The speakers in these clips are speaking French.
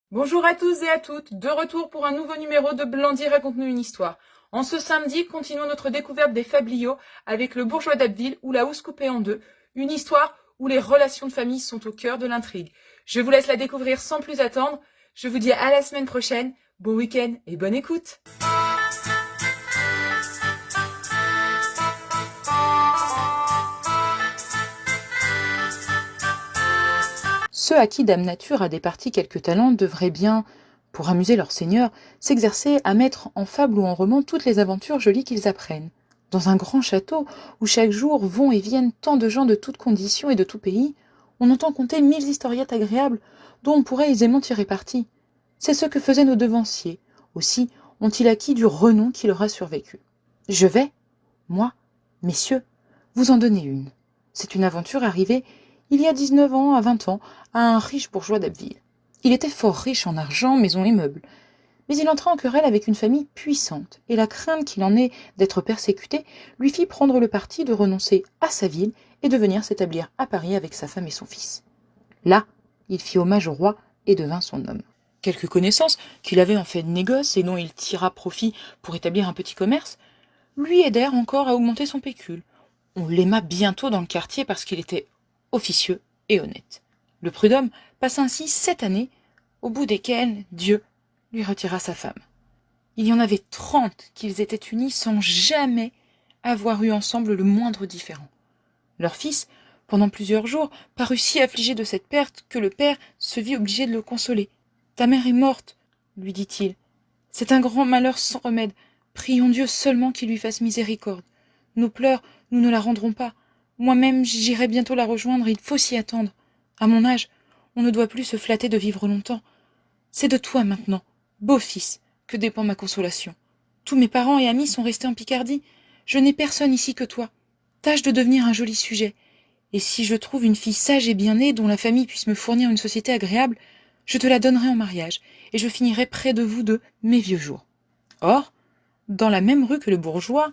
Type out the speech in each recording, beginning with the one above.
Bonjour à tous et à toutes, de retour pour un nouveau numéro de Blandy raconte-nous une histoire. En ce samedi, continuons notre découverte des fabliaux avec le bourgeois d'Abbeville ou la housse coupée en deux, une histoire où les relations de famille sont au cœur de l'intrigue. Je vous laisse la découvrir sans plus attendre, je vous dis à la semaine prochaine, bon week-end et bonne écoute. Ceux à qui Dame Nature a départi quelques talents devraient bien, pour amuser leur seigneur, s'exercer à mettre en fable ou en roman toutes les aventures jolies qu'ils apprennent. Dans un grand château, où chaque jour vont et viennent tant de gens de toutes conditions et de tout pays, on entend conter 1000 historiettes agréables, dont on pourrait aisément tirer parti. C'est ce que faisaient nos devanciers. Aussi ont-ils acquis du renom qui leur a survécu. Je vais, moi, messieurs, vous en donner une. C'est une aventure arrivée il y a 19 ans à 20 ans à un riche bourgeois d'Abbeville. Il était fort riche en argent, maisons et meubles. Mais il entra en querelle avec une famille puissante, et la crainte qu'il en ait d'être persécuté lui fit prendre le parti de renoncer à sa ville et de venir s'établir à Paris avec sa femme et son fils. Là, il fit hommage au roi et devint son homme. Quelques connaissances qu'il avait en fait de négoce et dont il tira profit pour établir un petit commerce, lui aidèrent encore à augmenter son pécule. On l'aima bientôt dans le quartier parce qu'il était officieux et honnête. Le prud'homme passa ainsi 7 années, au bout desquelles Dieu lui retira sa femme. Il y en avait 30 qu'ils étaient unis sans jamais avoir eu ensemble le moindre différend. Leur fils, pendant plusieurs jours, parut si affligé de cette perte que le père se vit obligé de le consoler. « Ta mère est morte, lui dit-il. C'est un grand malheur sans remède. Prions Dieu seulement qu'il lui fasse miséricorde. Nos pleurs, nous ne la rendrons pas. Moi-même, j'irai bientôt la rejoindre, il faut s'y attendre. À mon âge, on ne doit plus se flatter de vivre longtemps. C'est de toi maintenant, beau fils, que dépend ma consolation. Tous mes parents et amis sont restés en Picardie. Je n'ai personne ici que toi. Tâche de devenir un joli sujet. Et si je trouve une fille sage et bien née, dont la famille puisse me fournir une société agréable, je te la donnerai en mariage, et je finirai près de vous deux mes vieux jours. Or, dans la même rue que le bourgeois,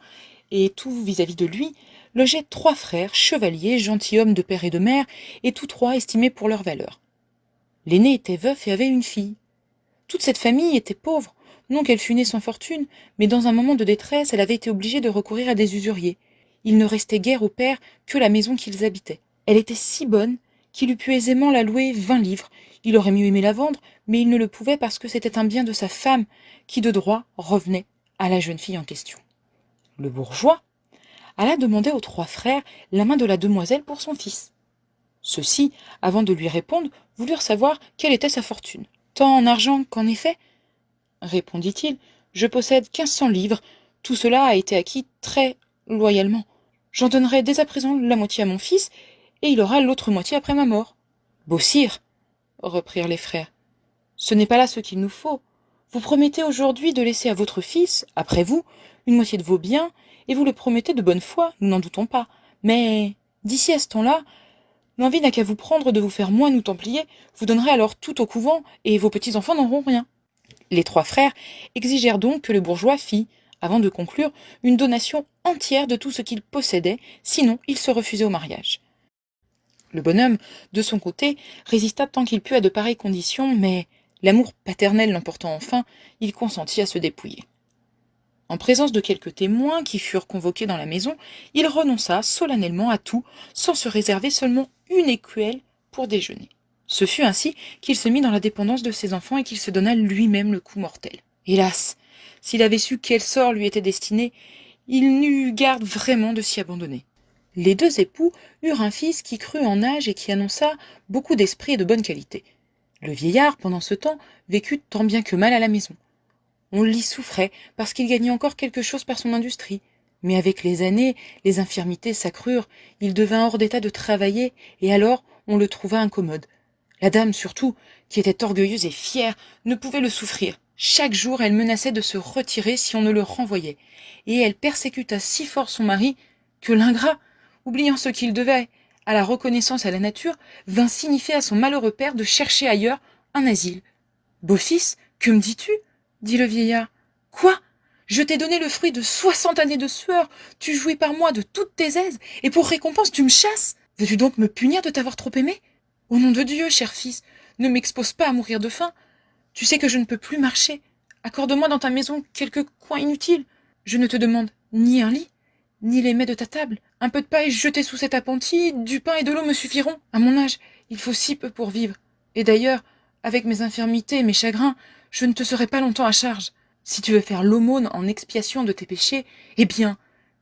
et tout vis-à-vis de lui, logeaient 3 frères, chevaliers, gentilshommes de père et de mère, et tous 3 estimés pour leur valeur. L'aîné était veuf et avait une fille. Toute cette famille était pauvre, non qu'elle fût née sans fortune, mais dans un moment de détresse, elle avait été obligée de recourir à des usuriers. Il ne restait guère au père que la maison qu'ils habitaient. Elle était si bonne qu'il eût pu aisément la louer 20 livres. Il aurait mieux aimé la vendre, mais il ne le pouvait parce que c'était un bien de sa femme qui, de droit, revenait à la jeune fille en question. Le bourgeois alla demander aux 3 frères la main de la demoiselle pour son fils. Ceux-ci, avant de lui répondre, voulurent savoir quelle était sa fortune. Tant en argent qu'en effet, répondit-il, je possède 1500 livres. Tout cela a été acquis très loyalement. J'en donnerai dès à présent la moitié à mon fils, et il aura l'autre moitié après ma mort. Beau sire, reprirent les frères, ce n'est pas là ce qu'il nous faut. Vous promettez aujourd'hui de laisser à votre fils, après vous, une moitié de vos biens, et vous le promettez de bonne foi, nous n'en doutons pas. Mais, d'ici à ce temps-là, l'envie n'a qu'à vous prendre de vous faire moine ou templier, vous donnerez alors tout au couvent, et vos petits-enfants n'auront rien. Les 3 frères exigèrent donc que le bourgeois fît, avant de conclure, une donation entière de tout ce qu'il possédait, sinon il se refusait au mariage. Le bonhomme, de son côté, résista tant qu'il put à de pareilles conditions, mais, l'amour paternel l'emportant enfin, il consentit à se dépouiller. En présence de quelques témoins qui furent convoqués dans la maison, il renonça solennellement à tout, sans se réserver seulement une écuelle pour déjeuner. Ce fut ainsi qu'il se mit dans la dépendance de ses enfants et qu'il se donna lui-même le coup mortel. Hélas, s'il avait su quel sort lui était destiné, il n'eut garde vraiment de s'y abandonner. Les 2 époux eurent un fils qui crut en âge et qui annonça beaucoup d'esprit et de bonne qualité. Le vieillard, pendant ce temps, vécut tant bien que mal à la maison. On l'y souffrait parce qu'il gagnait encore quelque chose par son industrie. Mais avec les années, les infirmités s'accrurent, il devint hors d'état de travailler, et alors on le trouva incommode. La dame, surtout, qui était orgueilleuse et fière, ne pouvait le souffrir. Chaque jour, elle menaçait de se retirer si on ne le renvoyait, et elle persécuta si fort son mari que l'ingrat, oubliant ce qu'il devait à la reconnaissance à la nature, vint signifier à son malheureux père de chercher ailleurs un asile. « Beau-fils, que me dis-tu » dit le vieillard. « Quoi ? Je t'ai donné le fruit de 60 années de sueur, tu jouis par moi de toutes tes aises, et pour récompense tu me chasses. Veux-tu donc me punir de t'avoir trop aimé ? Au nom de Dieu, cher fils, ne m'expose pas à mourir de faim. Tu sais que je ne peux plus marcher. Accorde-moi dans ta maison quelques coins inutiles. Je ne te demande ni un lit, ni les mets de ta table. Un peu de paille jetée sous cet appentis, du pain et de l'eau me suffiront. À mon âge, il faut si peu pour vivre. Et d'ailleurs, avec mes infirmités et mes chagrins, je ne te serai pas longtemps à charge. Si tu veux faire l'aumône en expiation de tes péchés, eh bien,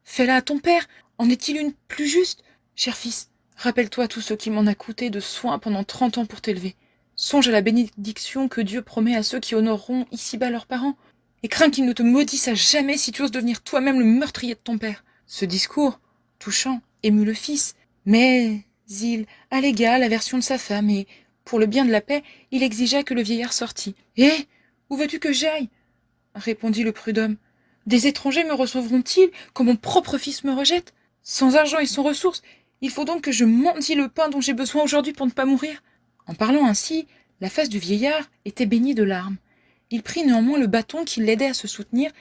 fais-la à ton père. En est-il une plus juste? Cher fils, rappelle-toi tout ce qui m'en a coûté de soins pendant 30 ans pour t'élever. Songe à la bénédiction que Dieu promet à ceux qui honoreront ici-bas leurs parents, et crains qu'il ne te maudisse à jamais si tu oses devenir toi-même le meurtrier de ton père. Ce discours, touchant, émut le fils, mais il allégua l'aversion de sa femme, et, pour le bien de la paix, il exigea que le vieillard sortît. « Eh, où veux-tu que j'aille » répondit le prud'homme. « Des étrangers me recevront-ils quand mon propre fils me rejette? Sans argent et sans ressources, il faut donc que je mendie le pain dont j'ai besoin aujourd'hui pour ne pas mourir. » En parlant ainsi, la face du vieillard était baignée de larmes. Il prit néanmoins le bâton qui l'aidait à se soutenir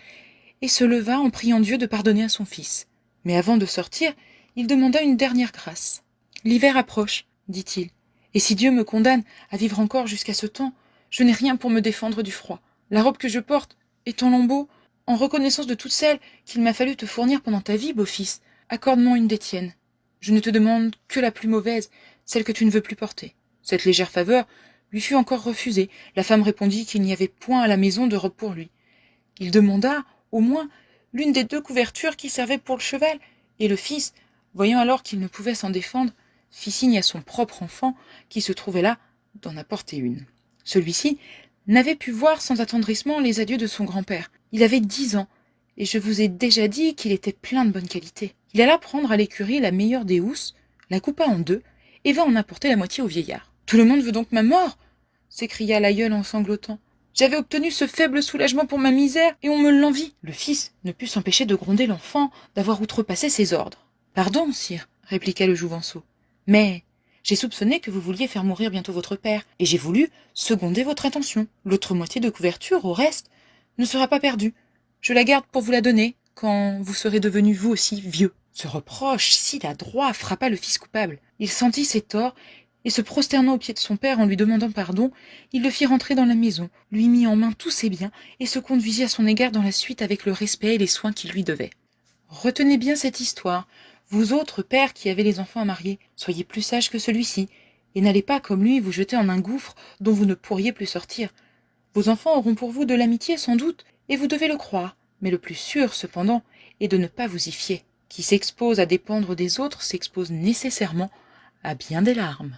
et se leva en priant Dieu de pardonner à son fils. Mais avant de sortir, il demanda une dernière grâce. « L'hiver approche, dit-il, et si Dieu me condamne à vivre encore jusqu'à ce temps, je n'ai rien pour me défendre du froid. La robe que je porte est en lambeaux, en reconnaissance de toutes celles qu'il m'a fallu te fournir pendant ta vie, beau-fils. Accorde-moi une des tiennes. Je ne te demande que la plus mauvaise, celle que tu ne veux plus porter. » Cette légère faveur lui fut encore refusée. La femme répondit qu'il n'y avait point à la maison de robe pour lui. Il demanda, au moins, l'une des 2 couvertures qui servaient pour le cheval, et le fils, voyant alors qu'il ne pouvait s'en défendre, fit signe à son propre enfant, qui se trouvait là, d'en apporter une. Celui-ci n'avait pu voir sans attendrissement les adieux de son grand-père. Il avait 10 ans, et je vous ai déjà dit qu'il était plein de bonnes qualités. Il alla prendre à l'écurie la meilleure des housses, la coupa en 2, et vint en apporter la moitié au vieillard. « Tout le monde veut donc ma mort » s'écria l'aïeul en sanglotant. « J'avais obtenu ce faible soulagement pour ma misère, et on me l'envie. » Le fils ne put s'empêcher de gronder l'enfant d'avoir outrepassé ses ordres. « Pardon, sire, » répliqua le jouvenceau, « mais j'ai soupçonné que vous vouliez faire mourir bientôt votre père, et j'ai voulu seconder votre intention. L'autre moitié de couverture, au reste, ne sera pas perdue. Je la garde pour vous la donner, quand vous serez devenu vous aussi vieux. » Ce reproche si adroit frappa le fils coupable. Il sentit ses torts, et se prosternant aux pieds de son père en lui demandant pardon, il le fit rentrer dans la maison, lui mit en main tous ses biens, et se conduisit à son égard dans la suite avec le respect et les soins qu'il lui devait. Retenez bien cette histoire, vous autres pères qui avez les enfants à marier, soyez plus sages que celui-ci, et n'allez pas comme lui vous jeter en un gouffre dont vous ne pourriez plus sortir. Vos enfants auront pour vous de l'amitié sans doute, et vous devez le croire, mais le plus sûr, cependant, est de ne pas vous y fier. Qui s'expose à dépendre des autres s'expose nécessairement à bien des larmes.